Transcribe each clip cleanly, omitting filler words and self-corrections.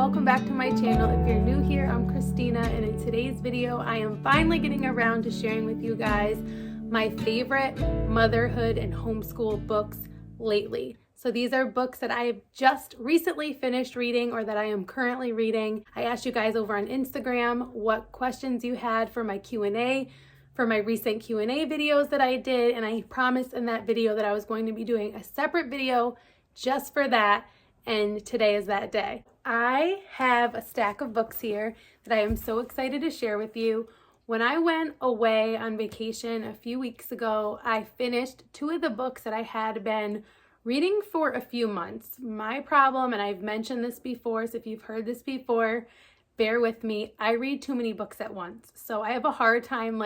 welcome back to my channel. If you're new here, I'm Christina, and in today's video I am finally getting around to sharing with you guys my favorite motherhood and homeschool books lately. So these are books that I have just recently finished reading or that I am currently reading. I asked you guys over on Instagram what questions you had for my Q&A, for my recent Q&A videos that I did, and I promised in that video that I was going to be doing a separate video just for that, and today is that day. I have a stack of books here that I am so excited to share with you. When I went away on vacation a few weeks ago, I finished two of the books that I had been reading for a few months. My problem, and I've mentioned this before, so if you've heard this before, bear with me, I read too many books at once. So I have a hard time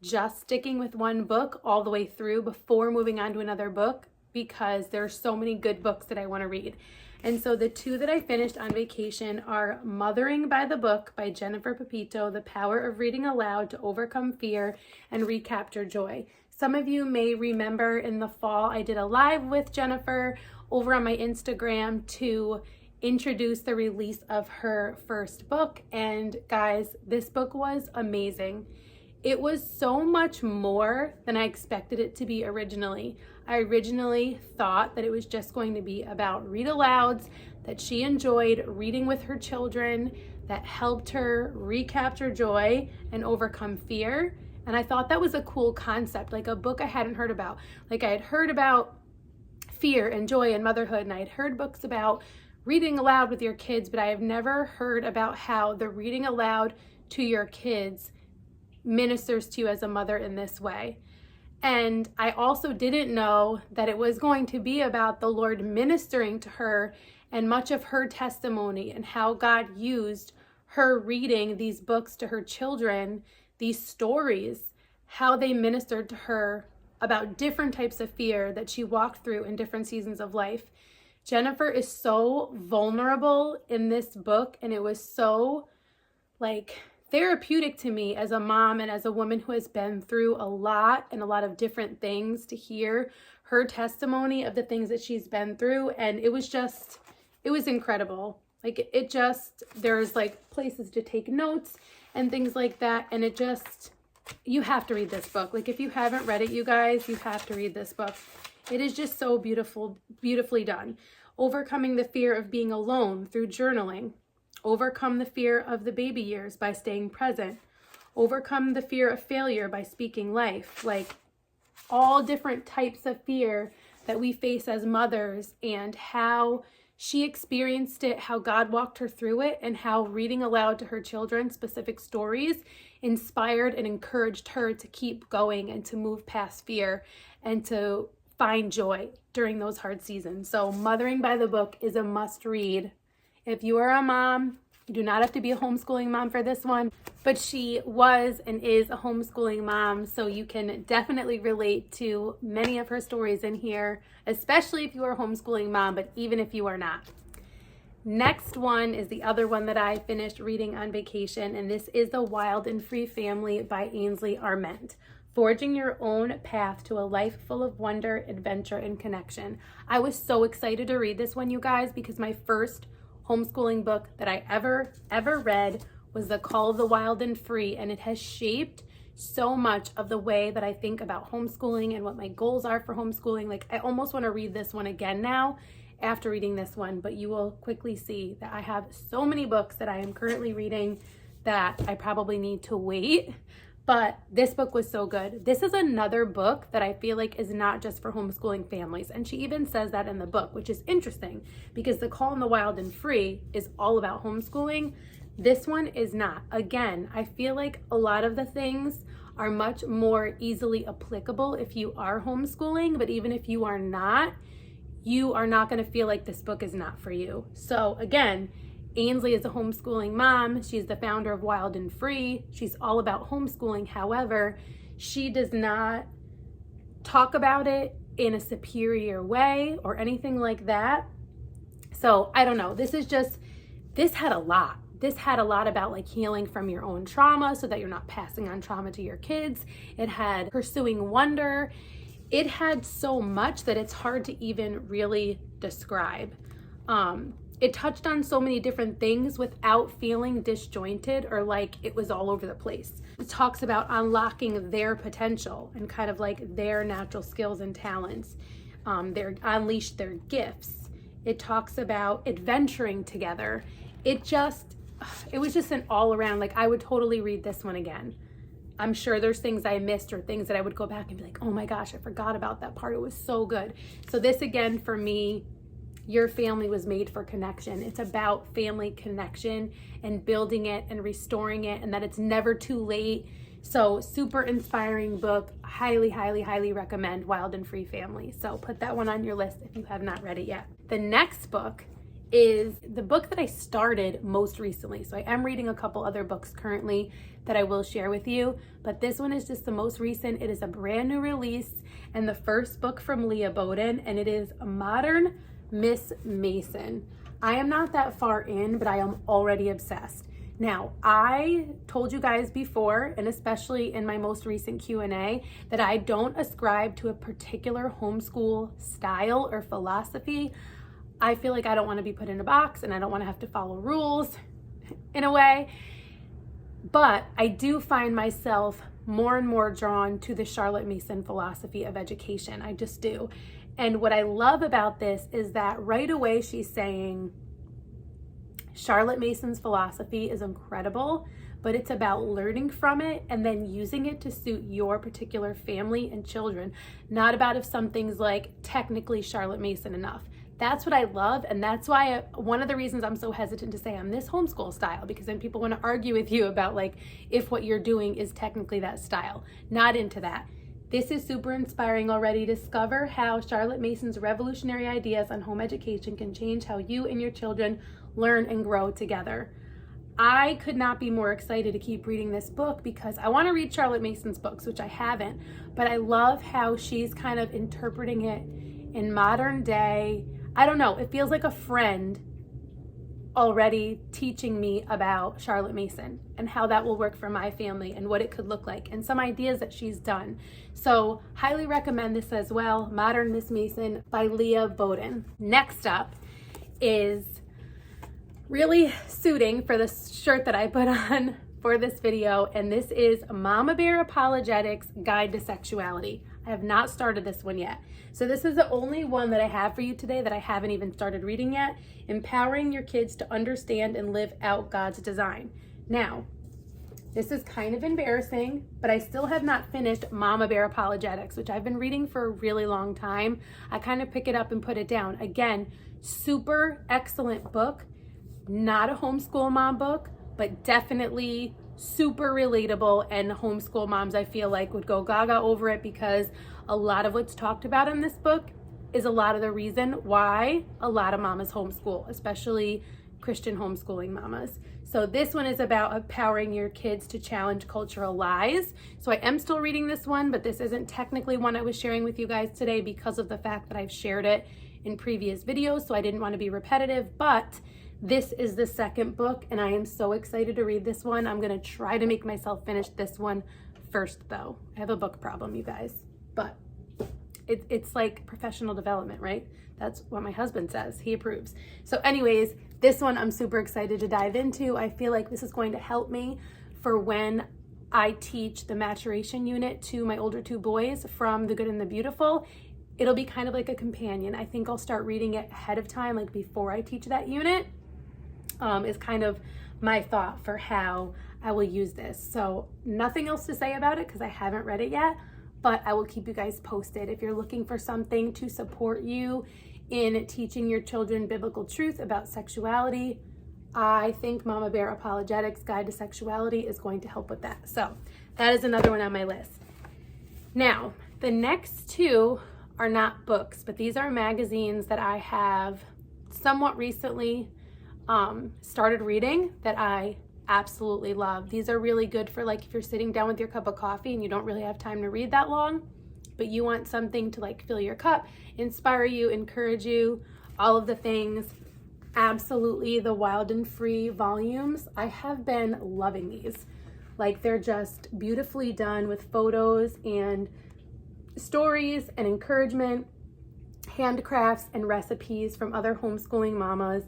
just sticking with one book all the way through before moving on to another book, because there's so many good books that I want to read. And so the two that I finished on vacation are Mothering by the Book by Jennifer Pepito, The Power of Reading Aloud to Overcome Fear and Recapture Joy. Some of you may remember in the fall I did a live with Jennifer over on my Instagram to introduce the release of her first book. And guys, this book was amazing. It was so much more than I expected it to be originally. I originally thought that it was just going to be about read alouds that she enjoyed reading with her children that helped her recapture joy and overcome fear. And I thought that was a cool concept, like a book I hadn't heard about. Like I had heard about fear and joy and motherhood, and I had heard books about reading aloud with your kids, but I have never heard about how the reading aloud to your kids ministers to you as a mother in this way. And I also didn't know that it was going to be about the Lord ministering to her and much of her testimony and how God used her reading these books to her children, these stories, how they ministered to her about different types of fear that she walked through in different seasons of life. Jennifer is so vulnerable in this book, and it was so therapeutic to me as a mom and as a woman who has been through a lot and a lot of different things, to hear her testimony of the things that she's been through. And it was incredible. There's places to take notes and things like that. And you have to read this book. If you haven't read it, you guys, you have to read this book. It is just so beautifully done. Overcoming the fear of being alone through journaling. Overcome the fear of the baby years by staying present. Overcome the fear of failure by speaking life. All different types of fear that we face as mothers, and how she experienced it, how God walked her through it, and how reading aloud to her children specific stories inspired and encouraged her to keep going and to move past fear and to find joy during those hard seasons. So Mothering by the Book is a must read. If you are a mom, you do not have to be a homeschooling mom for this one, but she was and is a homeschooling mom, so you can definitely relate to many of her stories in here, especially if you are a homeschooling mom, but even if you are not. Next one is the other one that I finished reading on vacation, and this is The Wild and Free Family by Ainsley Arment. Forging your own path to a life full of wonder, adventure, and connection. I was so excited to read this one, you guys, because my first homeschooling book that I ever read was The Call of the Wild and Free, and it has shaped so much of the way that I think about homeschooling and what my goals are for homeschooling. I almost want to read this one again now after reading this one, but you will quickly see that I have so many books that I am currently reading that I probably need to wait. But this book was so good. This is another book that I feel is not just for homeschooling families. And she even says that in the book, which is interesting because The Call in the Wild and Free is all about homeschooling. This one is not. Again, I feel a lot of the things are much more easily applicable if you are homeschooling, but even if you are not going to feel like this book is not for you. So again, Ainsley is a homeschooling mom. She's the founder of Wild and Free. She's all about homeschooling. However, she does not talk about it in a superior way or anything like that. So I don't know. This had a lot. This had a lot about healing from your own trauma so that you're not passing on trauma to your kids. It had pursuing wonder. It had so much that it's hard to even really describe. it touched on so many different things without feeling disjointed or like it was all over the place. It talks about unlocking their potential and kind of like their natural skills and talents. Unleash their gifts. It talks about adventuring together. It was just an all around, like I would totally read this one again. I'm sure there's things I missed or things that I would go back and be like, oh my gosh, I forgot about that part. It was so good. So this again, for me, Your Family Was Made for Connection. It's about family connection and building it and restoring it, and that it's never too late. So super inspiring book. Highly, highly, highly recommend Wild and Free Family. So put that one on your list if you have not read it yet. The next book is the book that I started most recently. So I am reading a couple other books currently that I will share with you, but this one is just the most recent. It is a brand new release and the first book from Leah Bowden, and it is Modern Miss Mason. I am not that far in, but I am already obsessed. Now, I told you guys before, and especially in my most recent Q&A, that I don't ascribe to a particular homeschool style or philosophy. I feel like I don't want to be put in a box and I don't want to have to follow rules in a way. But I do find myself more and more drawn to the Charlotte Mason philosophy of education. I just do. And what I love about this is that right away she's saying, Charlotte Mason's philosophy is incredible, but it's about learning from it and then using it to suit your particular family and children, not about if something's like technically Charlotte Mason enough. That's what I love, and that's why one of the reasons I'm so hesitant to say I'm this homeschool style, because then people want to argue with you about like if what you're doing is technically that style. Not into that. This is super inspiring already. Discover how Charlotte Mason's revolutionary ideas on home education can change how you and your children learn and grow together. I could not be more excited to keep reading this book because I want to read Charlotte Mason's books, which I haven't, but I love how she's kind of interpreting it in modern day. I don't know, it feels like a friend already teaching me about Charlotte Mason and how that will work for my family and what it could look like and some ideas that she's done. So highly recommend this as well, Modern Miss Mason by Leah Bowden. Next up is really suiting for the shirt that I put on for this video, and this is Mama Bear Apologetics Guide to Sexuality. I have not started this one yet. So this is the only one that I have for you today that I haven't even started reading yet. Empowering your kids to understand and live out God's design. Now, this is kind of embarrassing, but I still have not finished Mama Bear Apologetics, which I've been reading for a really long time. I kind of pick it up and put it down. Again, super excellent book. Not a homeschool mom book, but definitely super relatable, and homeschool moms I feel like would go gaga over it because a lot of what's talked about in this book is a lot of the reason why a lot of mamas homeschool, especially Christian homeschooling mamas. So this one is about empowering your kids to challenge cultural lies. So I am still reading this one, but this isn't technically one I was sharing with you guys today because of the fact that I've shared it in previous videos, so I didn't want to be repetitive, but this is the second book, and I am so excited to read this one. I'm going to try to make myself finish this one first, though. I have a book problem, you guys, but it's like professional development, right? That's what my husband says. He approves. So anyways, this one I'm super excited to dive into. I feel like this is going to help me for when I teach the maturation unit to my older two boys from The Good and the Beautiful. It'll be kind of like a companion. I think I'll start reading it ahead of time, like before I teach that unit. Is kind of my thought for how I will use this. So nothing else to say about it because I haven't read it yet, but I will keep you guys posted. If you're looking for something to support you in teaching your children biblical truth about sexuality, I think Mama Bear Apologetics Guide to Sexuality is going to help with that. So that is another one on my list. Now, the next two are not books, but these are magazines that I have somewhat recently started reading that I absolutely love. These are really good for like if you're sitting down with your cup of coffee and you don't really have time to read that long, but you want something to like fill your cup, inspire you, encourage you, all of the things. Absolutely, the Wild and Free volumes. I have been loving these. Like they're just beautifully done with photos and stories and encouragement, handcrafts and recipes from other homeschooling mamas.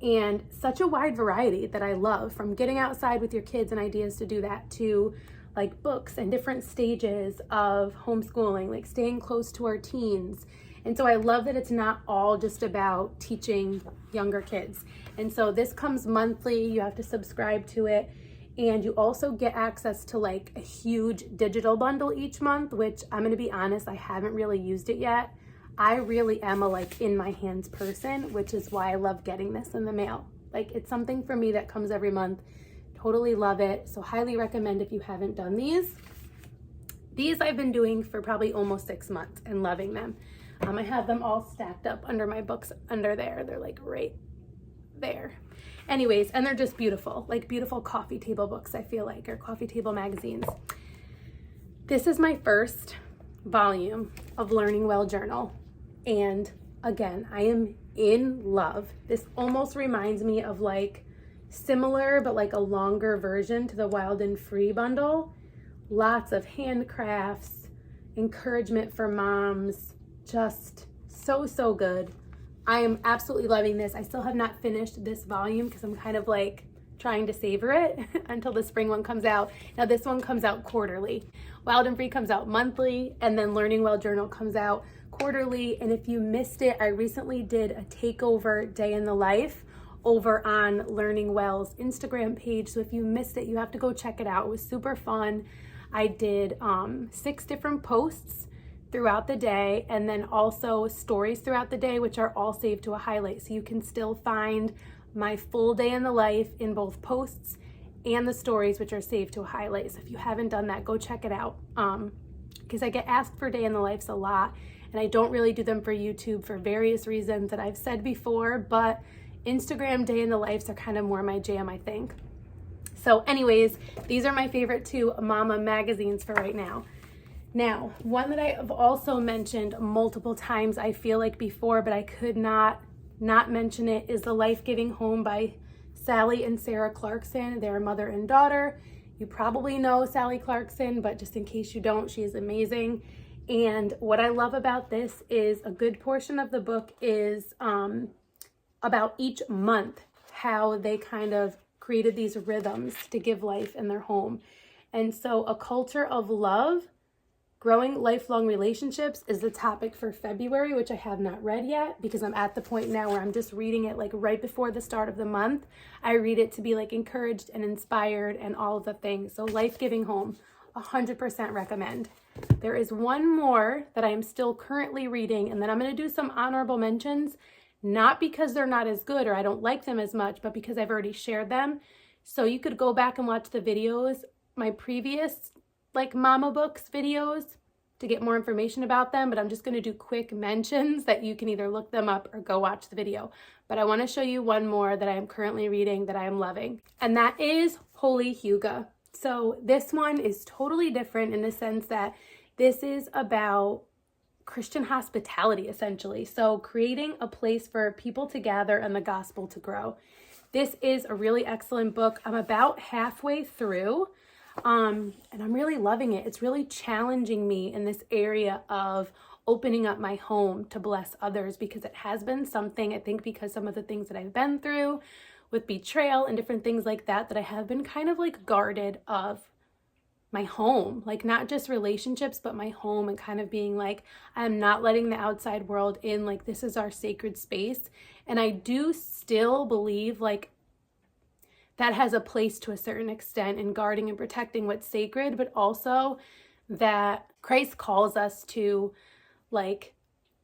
and such a wide variety that I love, from getting outside with your kids and ideas to do that, to like books and different stages of homeschooling, like staying close to our teens. And so I love that it's not all just about teaching younger kids. And so this comes monthly, you have to subscribe to it. And you also get access to like a huge digital bundle each month, which I'm gonna be honest, I haven't really used it yet. I really am a like in my hands person, which is why I love getting this in the mail. Like it's something for me that comes every month. Totally love it. So highly recommend if you haven't done these. These I've been doing for probably almost 6 months and loving them. I have them all stacked up under my books under there. They're like right there. Anyways, and they're just beautiful, like beautiful coffee table books, I feel like, or coffee table magazines. This is my first volume of Learning Well Journal. And again, I am in love. This almost reminds me of like similar, but like a longer version to the Wild and Free bundle. Lots of handcrafts, encouragement for moms, just so good. I am absolutely loving this. I still have not finished this volume because I'm kind of like trying to savor it until the spring one comes out. Now this one comes out quarterly. Wild and Free comes out monthly, and then Learning Well Journal comes out quarterly. And if you missed it, I recently did a takeover day in the life over on Learning Well's Instagram page. So if you missed it, you have to go check it out. It was super fun. I did 6 different posts throughout the day, and then also stories throughout the day, which are all saved to a highlight. So you can still find my full day in the life in both posts and the stories, which are saved to a highlight. So if you haven't done that, go check it out. Because I get asked for day in the lives a lot, and I don't really do them for YouTube for various reasons that I've said before, but Instagram day in the lives are kind of more my jam, I think. So anyways, these are my favorite 2 mama magazines for right now. Now, one that I have also mentioned multiple times, I feel like before, but I could not mention it, is The Life-Giving Home by Sally and Sarah Clarkson. They're a mother and daughter. You probably know Sally Clarkson, but just in case you don't, she is amazing. And what I love about this is a good portion of the book is about each month, how they kind of created these rhythms to give life in their home. And so a culture of love, growing lifelong relationships is the topic for February, which I have not read yet because I'm at the point now where I'm just reading it like right before the start of the month. I read it to be like encouraged and inspired and all of the things. So Life-Giving Home, 100% recommend. There is one more that I am still currently reading, and then I'm going to do some honorable mentions, not because they're not as good or I don't like them as much, but because I've already shared them. So you could go back and watch the videos, my previous like mama books videos, to get more information about them, but I'm just going to do quick mentions that you can either look them up or go watch the video. But I want to show you one more that I am currently reading that I am loving, and that is Holy Hyuga. So this one is totally different in the sense that this is about Christian hospitality, essentially. So creating a place for people to gather and the gospel to grow. This is a really excellent book. I'm about halfway through. And I'm really loving it. It's really challenging me in this area of opening up my home to bless others, because it has been something, I think because some of the things that I've been through with betrayal and different things like that, that I have been kind of like guarded of my home, like not just relationships, but my home, and kind of being like, I'm not letting the outside world in, like this is our sacred space. And I do still believe like that has a place to a certain extent in guarding and protecting what's sacred, but also that Christ calls us to like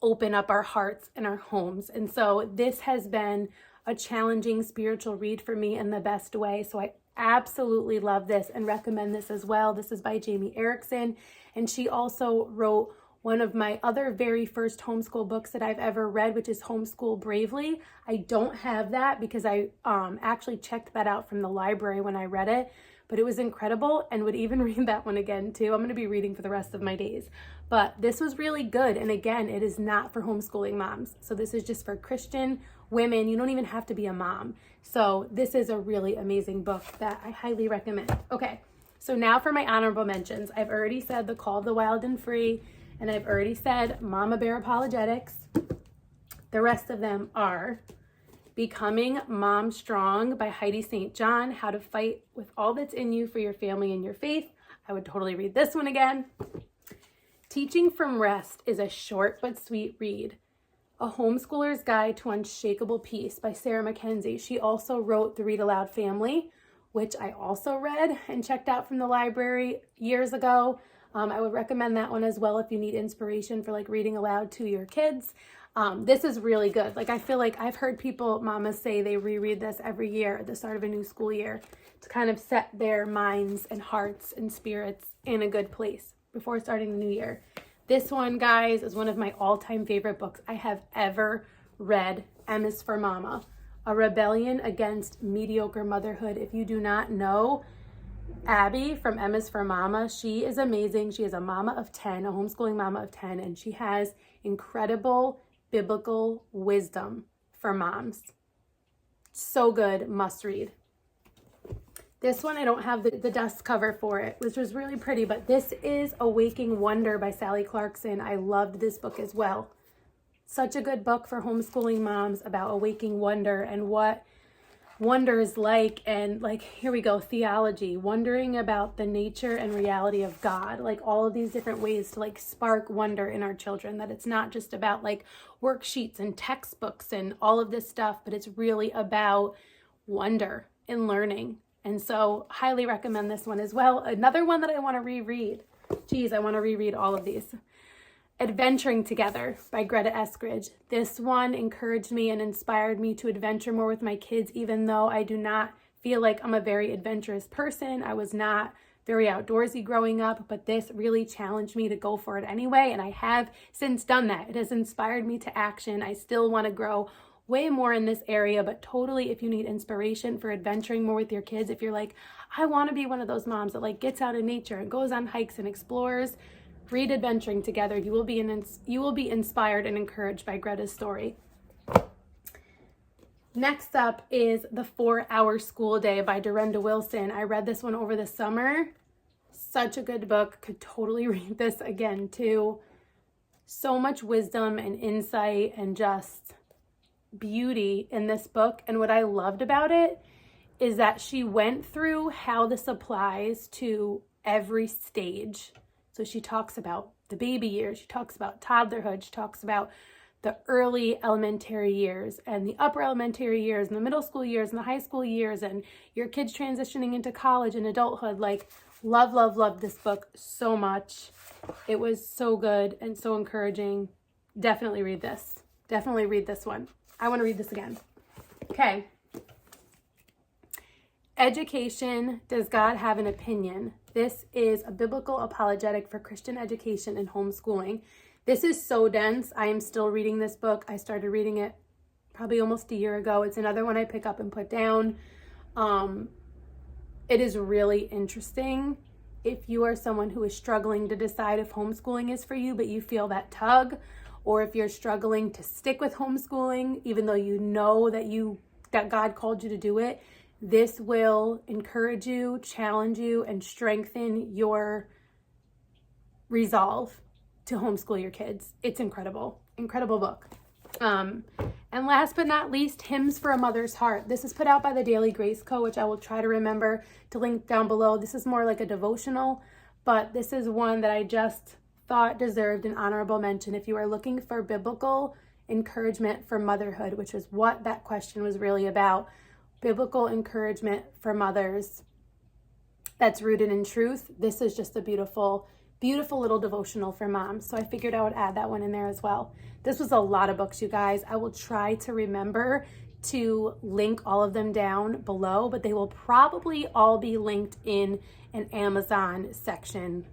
open up our hearts and our homes. And so this has been a challenging spiritual read for me in the best way. So I absolutely love this and recommend this as well. This is by Jamie Erickson, and she also wrote one of my other very first homeschool books that I've ever read, which is Homeschool Bravely. I don't have that because I actually checked that out from the library when I read it, but it was incredible and would even read that one again too. I'm going to be reading for the rest of my days, but this was really good. And again, it is not for homeschooling moms. So this is just for Christian women. You don't even have to be a mom. So this is a really amazing book that I highly recommend. Okay, so now for my honorable mentions. I've already said The Call of the Wild and Free, and I've already said Mama Bear Apologetics. The rest of them are Becoming Mom Strong by Heidi St. John, How to Fight with All That's in You for Your Family and Your Faith. I would totally read this one again. Teaching from Rest is a short but sweet read. A Homeschooler's Guide to Unshakable Peace by Sarah Mackenzie. She also wrote The Read Aloud Family, which I also read and checked out from the library years ago. I would recommend that one as well if you need inspiration for like reading aloud to your kids. This is really good. Like I feel like I've heard mamas say they reread this every year at the start of a new school year to kind of set their minds and hearts and spirits in a good place before starting the new year. This one, guys, is one of my all-time favorite books I have ever read. M is for Mama. A Rebellion Against Mediocre Motherhood. If you do not know Abby from M is for Mama, she is amazing. She is a mama of 10, a homeschooling mama of 10, and she has incredible biblical wisdom for moms. So good, must read. This one, I don't have the dust cover for it, which was really pretty, but this is A Waking Wonder by Sally Clarkson. I loved this book as well. Such a good book for homeschooling moms about awaking wonder and what wonder is like. And like, here we go, theology, wondering about the nature and reality of God, like all of these different ways to like spark wonder in our children, that it's not just about like worksheets and textbooks and all of this stuff, but it's really about wonder and learning. And so highly recommend this one as well. Another one that I want to reread. Geez, I want to reread all of these. Adventuring Together by Greta Eskridge. This one encouraged me and inspired me to adventure more with my kids, even though I do not feel like I'm a very adventurous person. I was not very outdoorsy growing up, but this really challenged me to go for it anyway, and I have since done that. It has inspired me to action. I still want to grow way more in this area, but totally, if you need inspiration for adventuring more with your kids, if you're like, I want to be one of those moms that like gets out in nature and goes on hikes and explores, read Adventuring Together. You will be inspired and encouraged by Greta's story. Next up is The 4-Hour School Day by Dorinda Wilson. I read this one over the summer. Such a good book. Could totally read this again too. So much wisdom and insight and just beauty in this book. And what I loved about it is that she went through how this applies to every stage. So she talks about the baby years, she talks about toddlerhood, she talks about the early elementary years and the upper elementary years and the middle school years and the high school years and your kids transitioning into college and adulthood. Like, love this book so much. It was so good and so encouraging. Definitely read this. Definitely read this one. I want to read this again. Okay. Education, Does God Have an Opinion? This is a biblical apologetic for Christian education and homeschooling. This is so dense. I am still reading this book. I started reading it probably almost a year ago. It's another one I pick up and put down. It is really interesting. If you are someone who is struggling to decide if homeschooling is for you, but you feel that tug, or if you're struggling to stick with homeschooling, even though you know that God called you to do it, this will encourage you, challenge you, and strengthen your resolve to homeschool your kids. It's incredible. Incredible book. And last but not least, Hymns for a Mother's Heart. This is put out by the Daily Grace Co., which I will try to remember to link down below. This is more like a devotional, but this is one that I just thought deserved an honorable mention. If you are looking for biblical encouragement for motherhood, which is what that question was really about, biblical encouragement for mothers that's rooted in truth, this is just a beautiful little devotional for moms. So I figured I would add that one in there as well. This was a lot of books, you guys. I will try to remember to link all of them down below, but they will probably all be linked in an Amazon section,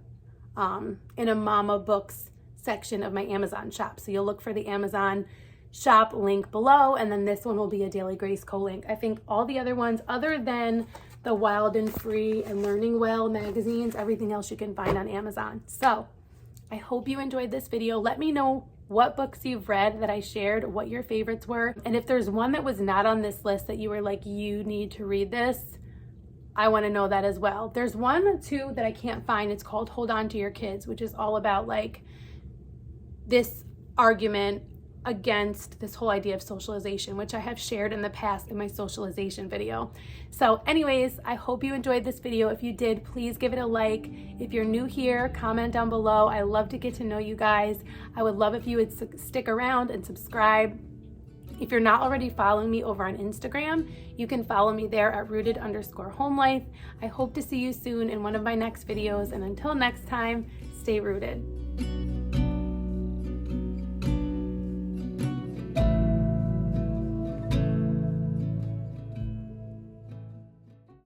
in a Mama Books section of my Amazon shop. So you'll look for the Amazon shop link below, and then this one will be a Daily Grace co-link. I think all the other ones, other than the Wild and Free and Learning Well magazines, everything else you can find on Amazon. So I hope you enjoyed this video. Let me know what books you've read that I shared, what your favorites were, and if there's one that was not on this list that you were like, you need to read this, I want to know that as well. There's one too that I can't find. It's called Hold On to Your Kids, which is all about like this argument against this whole idea of socialization, which I have shared in the past in my socialization video. So anyways, I hope you enjoyed this video. If you did, please give it a like. If you're new here, comment down below. I love to get to know you guys. I would love if you would stick around and subscribe. If you're not already following me over on Instagram, you can follow me there at rooted_homelife. I hope to see you soon in one of my next videos, and until next time, stay rooted.